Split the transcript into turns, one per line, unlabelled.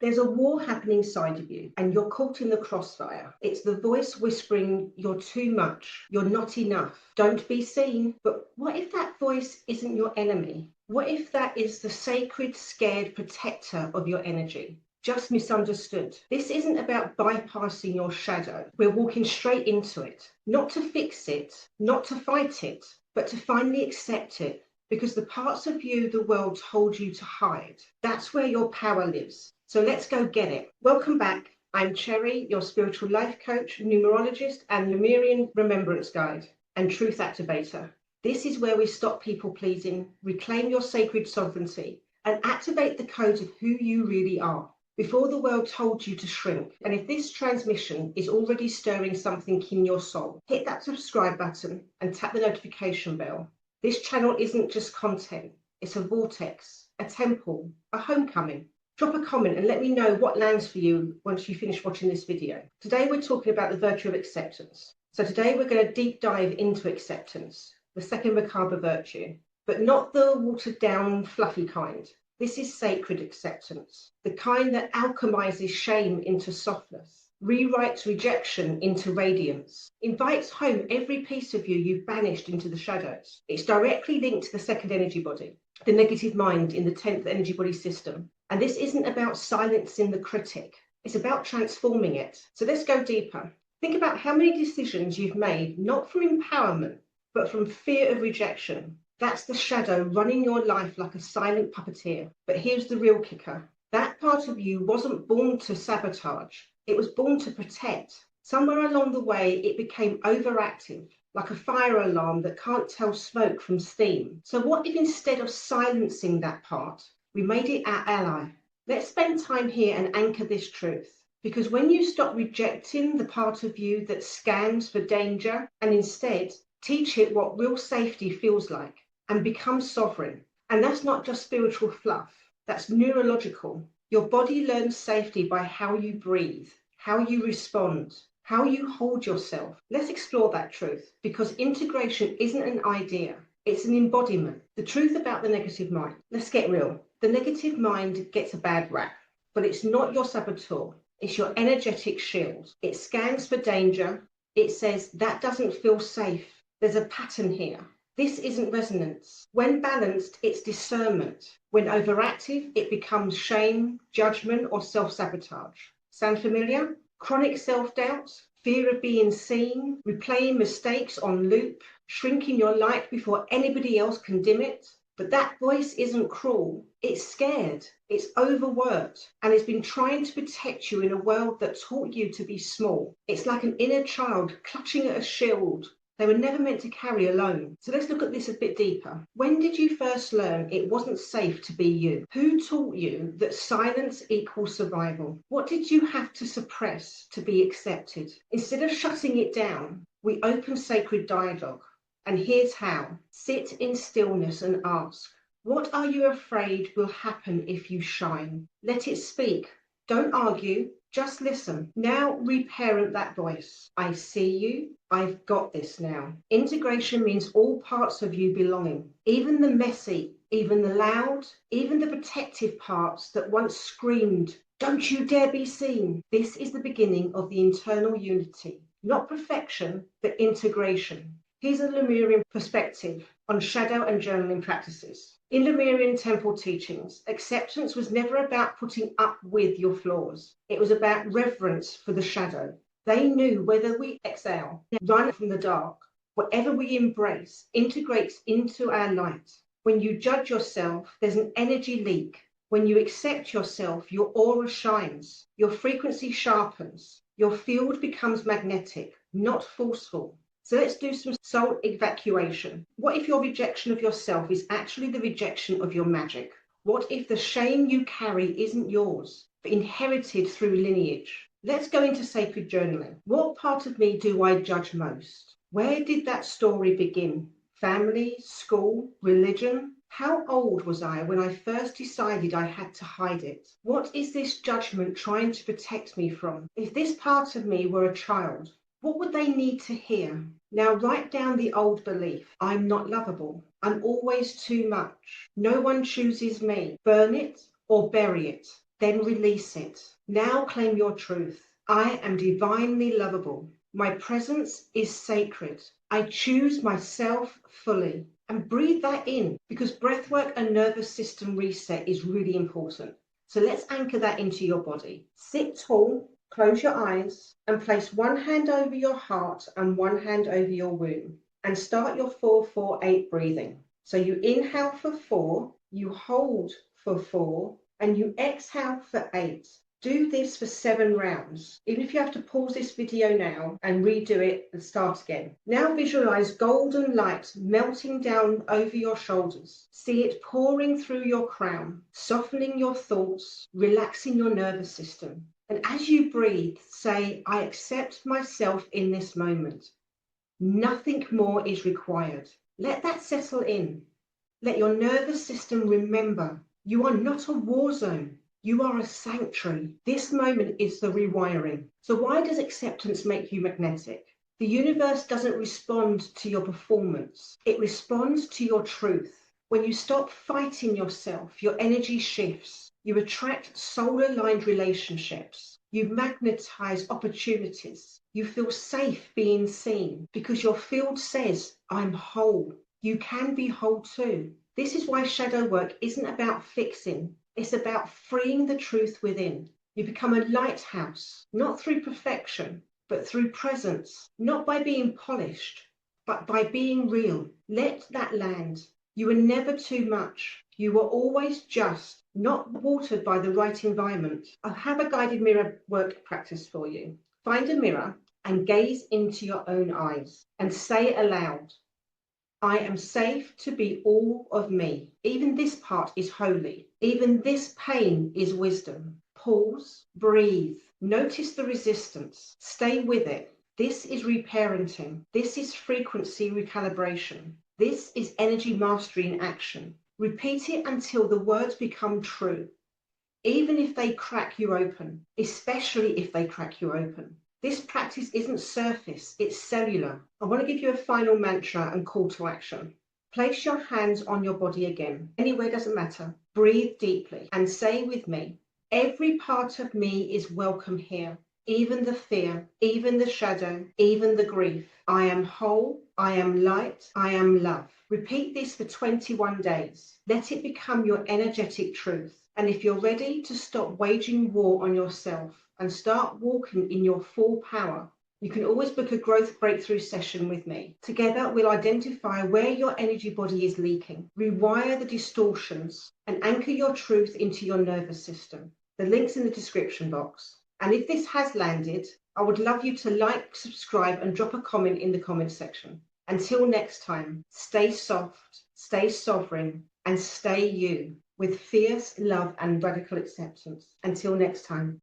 There's a war happening inside of you and you're caught in the crossfire. It's the voice whispering, you're too much, you're not enough, don't be seen. But what if that voice isn't your enemy? What if that is the sacred, scared protector of your energy? Just misunderstood. This isn't about bypassing your shadow. We're walking straight into it, not to fix it, not to fight it, but to finally accept it. Because the parts of you the world told you to hide, that's where your power lives. So let's go get it. Welcome back. I'm Cherry, your spiritual life coach, numerologist, and Lemurian remembrance guide and truth activator. This is where we stop people pleasing, reclaim your sacred sovereignty, and activate the codes of who you really are before the world told you to shrink. And if this transmission is already stirring something in your soul, hit that subscribe button and tap the notification bell. This channel isn't just content, it's a vortex, a temple, a homecoming. Drop a comment and let me know what lands for you once you finish watching this video. Today we're talking about the virtue of acceptance. So today we're going to deep dive into acceptance, the second Merkaba virtue, but not the watered down fluffy kind. This is sacred acceptance, the kind that alchemizes shame into softness, rewrites rejection into radiance, invites home every piece of you've banished into the shadows. It's directly linked to the second energy body, the negative mind in the 10th energy body system. And this isn't about silencing the critic, it's about transforming it. So let's go deeper. Think about how many decisions you've made, not from empowerment, but from fear of rejection. That's the shadow running your life like a silent puppeteer. But here's the real kicker. That part of you wasn't born to sabotage. It was born to protect. Somewhere along the way, it became overactive, like a fire alarm that can't tell smoke from steam. So what if instead of silencing that part, we made it our ally? Let's spend time here and anchor this truth. Because when you stop rejecting the part of you that scans for danger and instead teach it what real safety feels like and become sovereign, and that's not just spiritual fluff, that's neurological. Your body learns safety by how you breathe, how you respond, how you hold yourself. Let's explore that truth, because integration isn't an idea, it's an embodiment. The truth about the negative mind. Let's get real. The negative mind gets a bad rap, but it's not your saboteur. It's your energetic shield. It scans for danger. It says, that doesn't feel safe. There's a pattern here. This isn't resonance. When balanced, it's discernment. When overactive, it becomes shame, judgment, or self-sabotage. Sound familiar? Chronic self-doubt, fear of being seen, replaying mistakes on loop, shrinking your light before anybody else can dim it. But that voice isn't cruel. It's scared. It's overworked. And it's been trying to protect you in a world that taught you to be small. It's like an inner child clutching at a shield they were never meant to carry alone. So let's look at this a bit deeper. When did you first learn it wasn't safe to be you? Who taught you that silence equals survival? What did you have to suppress to be accepted? Instead of shutting it down, we open sacred dialogue. And here's how. Sit in stillness and ask, what are you afraid will happen if you shine? Let it speak. Don't argue, just listen. Now reparent that voice. I see you. I've got this now. Integration means all parts of you belonging, even the messy, even the loud, even the protective parts that once screamed, don't you dare be seen. This is the beginning of the internal unity, not perfection, but integration. Here's a Lemurian perspective on shadow and journaling practices. In Lemurian temple teachings, acceptance was never about putting up with your flaws. It was about reverence for the shadow. They knew whether we exhale, run from the dark, whatever we embrace integrates into our light. When you judge yourself, there's an energy leak. When you accept yourself, your aura shines, your frequency sharpens, your field becomes magnetic, not forceful. So let's do some soul evacuation. What if your rejection of yourself is actually the rejection of your magic? What if the shame you carry isn't yours, but inherited through lineage? Let's go into sacred journaling. What part of me do I judge most? Where did that story begin? Family, school, religion? How old was I when I first decided I had to hide it? What is this judgment trying to protect me from? If this part of me were a child, what would they need to hear? Now write down the old belief. I'm not lovable. I'm always too much. No one chooses me. Burn it or bury it. then release it. Now claim your truth. I am divinely lovable. My presence is sacred. I choose myself fully. And breathe that in, because breathwork and nervous system reset is really important. So let's anchor that into your body. Sit tall, close your eyes, and place one hand over your heart and one hand over your womb. And start your 4-4-8 breathing. So you inhale for 4, you hold for 4, and you exhale for 8. Do this for 7 rounds. Even if you have to pause this video now and redo it and start again. Now visualize golden light melting down over your shoulders. See it pouring through your crown, softening your thoughts, relaxing your nervous system. And as you breathe, say, I accept myself in this moment. Nothing more is required. Let that settle in. Let your nervous system remember you are not a war zone. You are a sanctuary. This moment is the rewiring. So why does acceptance make you magnetic? The universe doesn't respond to your performance. It responds to your truth. When you stop fighting yourself, your energy shifts. You attract soul-aligned relationships. You magnetize opportunities. You feel safe being seen because your field says, I'm whole. You can be whole too. This is why shadow work isn't about fixing. It's about freeing the truth within. You become a lighthouse, not through perfection, but through presence, not by being polished, but by being real. Let that land. You are never too much. You are always just, not watered by the right environment. I have a guided mirror work practice for you. Find a mirror and gaze into your own eyes and say aloud, I am safe to be all of me. Even this part is holy. Even this pain is wisdom. Pause, breathe, notice the resistance, stay with it. This is reparenting. This is frequency recalibration. This is energy mastery in action. Repeat it until the words become true, even if they crack you open, especially if they crack you open. This practice isn't surface, it's cellular. I want to give you a final mantra and call to action. Place your hands on your body again. Anywhere doesn't matter. Breathe deeply and say with me, every part of me is welcome here. Even the fear, even the shadow, even the grief. I am whole, I am light, I am love. Repeat this for 21 days. Let it become your energetic truth. And if you're ready to stop waging war on yourself and start walking in your full power, you can always book a growth breakthrough session with me. Together, we'll identify where your energy body is leaking, rewire the distortions, and anchor your truth into your nervous system. The link's in the description box. And if this has landed, I would love you to like, subscribe, and drop a comment in the comment section. Until next time, stay soft, stay sovereign, and stay you with fierce love and radical acceptance. Until next time.